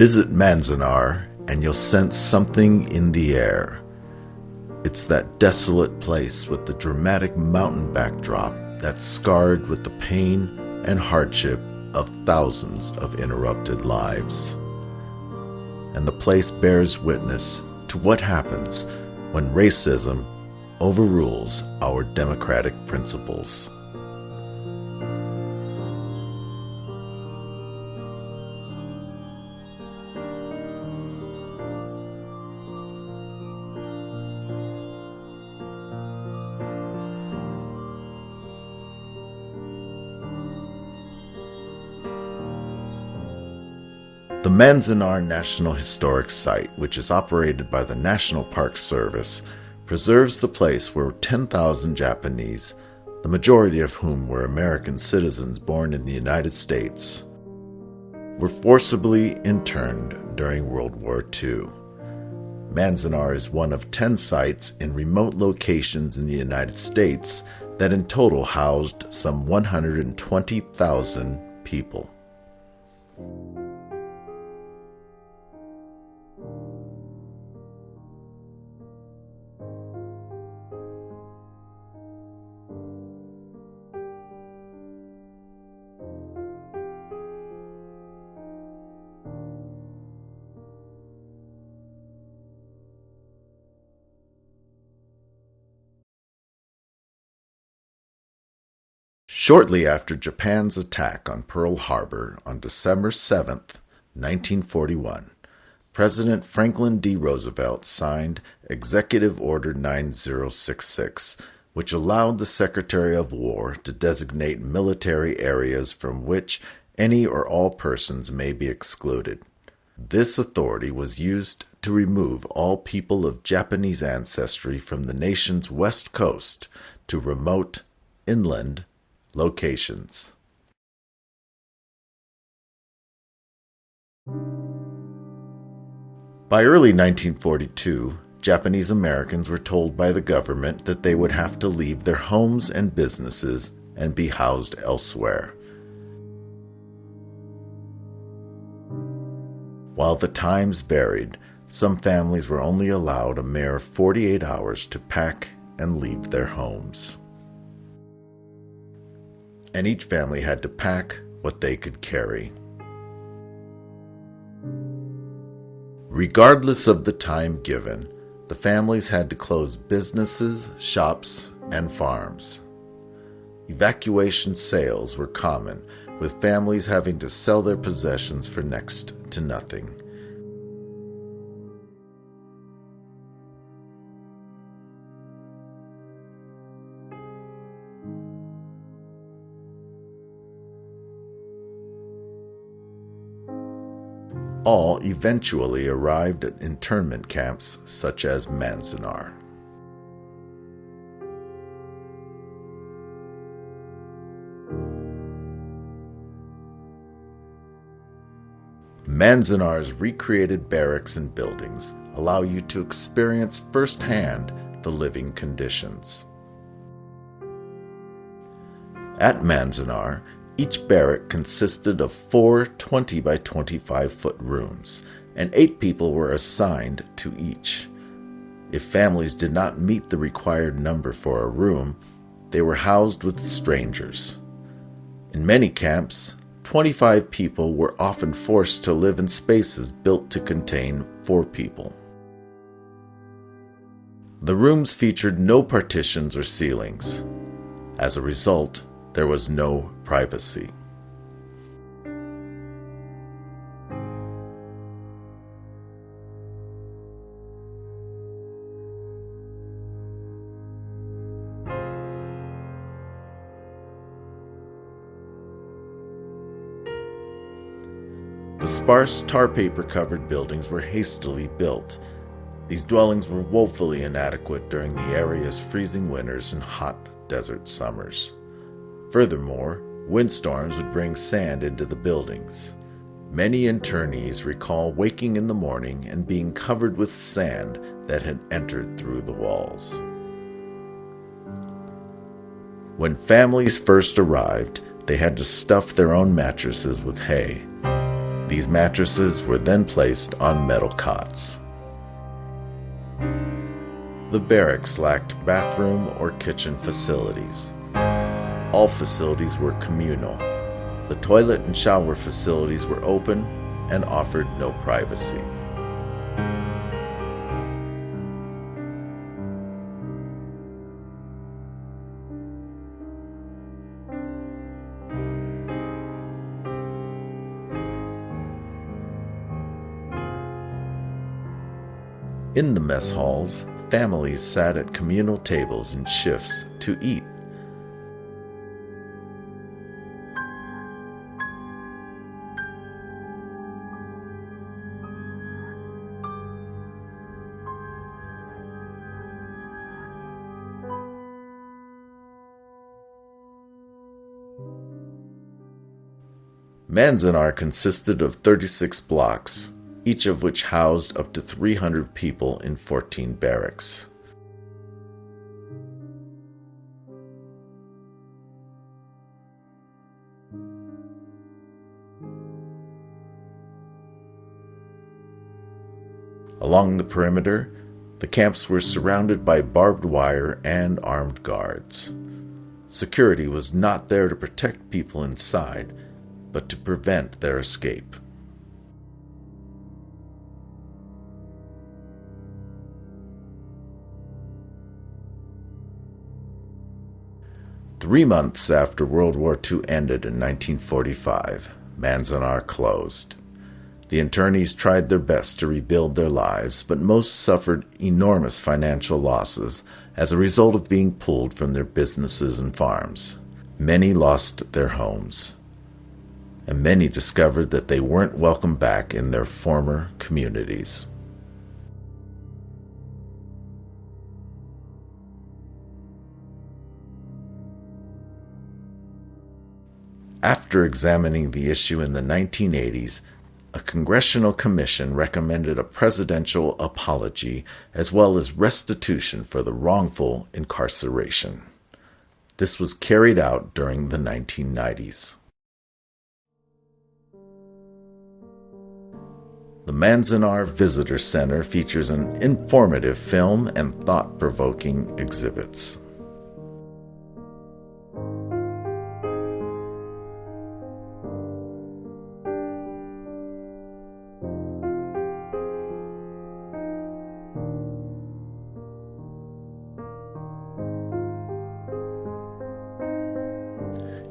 Visit Manzanar and you'll sense something in the air. It's that desolate place with the dramatic mountain backdrop that's scarred with the pain and hardship of thousands of interrupted lives. And the place bears witness to what happens when racism overrules our democratic principles. The Manzanar National Historic Site, which is operated by the National Park Service, preserves the place where 10,000 Japanese, the majority of whom were American citizens born in the United States, were forcibly interned during World War II. Manzanar is one of 10 sites in remote locations in the United States that in total housed some 120,000 people. Shortly after Japan's attack on Pearl Harbor on December 7, 1941, President Franklin D. Roosevelt signed Executive Order 9066, which allowed the Secretary of War to designate military areas from which any or all persons may be excluded. This authority was used to remove all people of Japanese ancestry from the nation's west coast to remote, inland locations. By early 1942, Japanese Americans were told by the government that they would have to leave their homes and businesses and be housed elsewhere. While the times varied, some families were only allowed a mere 48 hours to pack and leave their homes. And each family had to pack what they could carry. Regardless of the time given, the families had to close businesses, shops, and farms. Evacuation sales were common, with families having to sell their possessions for next to nothing. All eventually arrived at internment camps such as Manzanar. Manzanar's recreated barracks and buildings allow you to experience firsthand the living conditions. At Manzanar, each barrack consisted of 4 20 by 25 foot rooms, and 8 people were assigned to each. If families did not meet the required number for a room, they were housed with strangers. In many camps, 25 people were often forced to live in spaces built to contain 4 people. The rooms featured no partitions or ceilings. As a result, there was no privacy. The sparse tar paper covered buildings were hastily built. These dwellings were woefully inadequate during the area's freezing winters and hot desert summers. Furthermore, windstorms would bring sand into the buildings. Many internees recall waking in the morning and being covered with sand that had entered through the walls. When families first arrived, they had to stuff their own mattresses with hay. These mattresses were then placed on metal cots. The barracks lacked bathroom or kitchen facilities. All facilities were communal. The toilet and shower facilities were open and offered no privacy. In the mess halls, families sat at communal tables in shifts to eat. Manzanar consisted of 36 blocks, each of which housed up to 300 people in 14 barracks. Along the perimeter, the camps were surrounded by barbed wire and armed guards. Security was not there to protect people inside, but to prevent their escape. Three months after World War II ended in 1945, Manzanar closed. The internees tried their best to rebuild their lives, but most suffered enormous financial losses as a result of being pulled from their businesses and farms. Many lost their homes, and many discovered that they weren't welcome back in their former communities. After examining the issue in the 1980s, a congressional commission recommended a presidential apology as well as restitution for the wrongful incarceration. This was carried out during the 1990s. The Manzanar Visitor Center features an informative film and thought-provoking exhibits.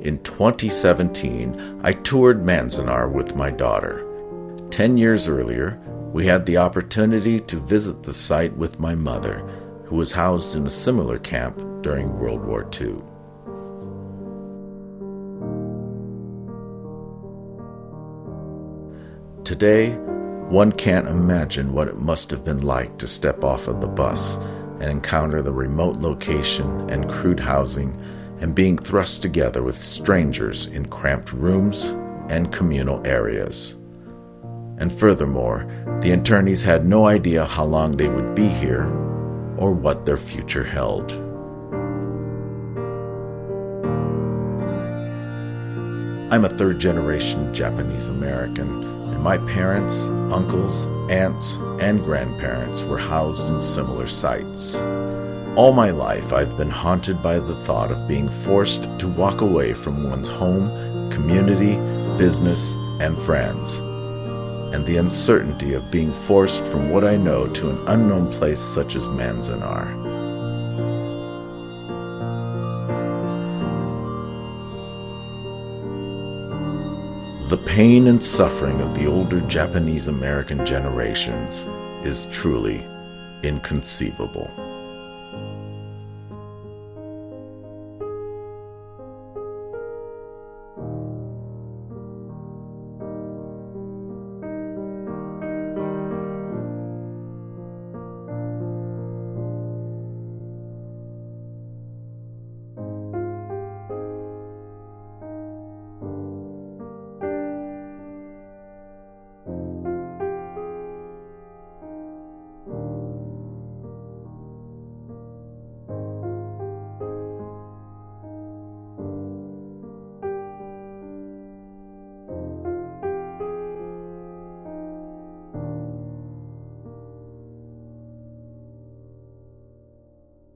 In 2017, I toured Manzanar with my daughter. 10 years earlier, we had the opportunity to visit the site with my mother, who was housed in a similar camp during World War II. Today, one can't imagine what it must have been like to step off of the bus and encounter the remote location and crude housing and being thrust together with strangers in cramped rooms and communal areas. And furthermore, the internees had no idea how long they would be here or what their future held. I'm a third-generation Japanese American, and my parents, uncles, aunts, and grandparents were housed in similar sites. All my life, I've been haunted by the thought of being forced to walk away from one's home, community, business, and friends, and the uncertainty of being forced from what I know to an unknown place such as Manzanar. The pain and suffering of the older Japanese American generations is truly inconceivable.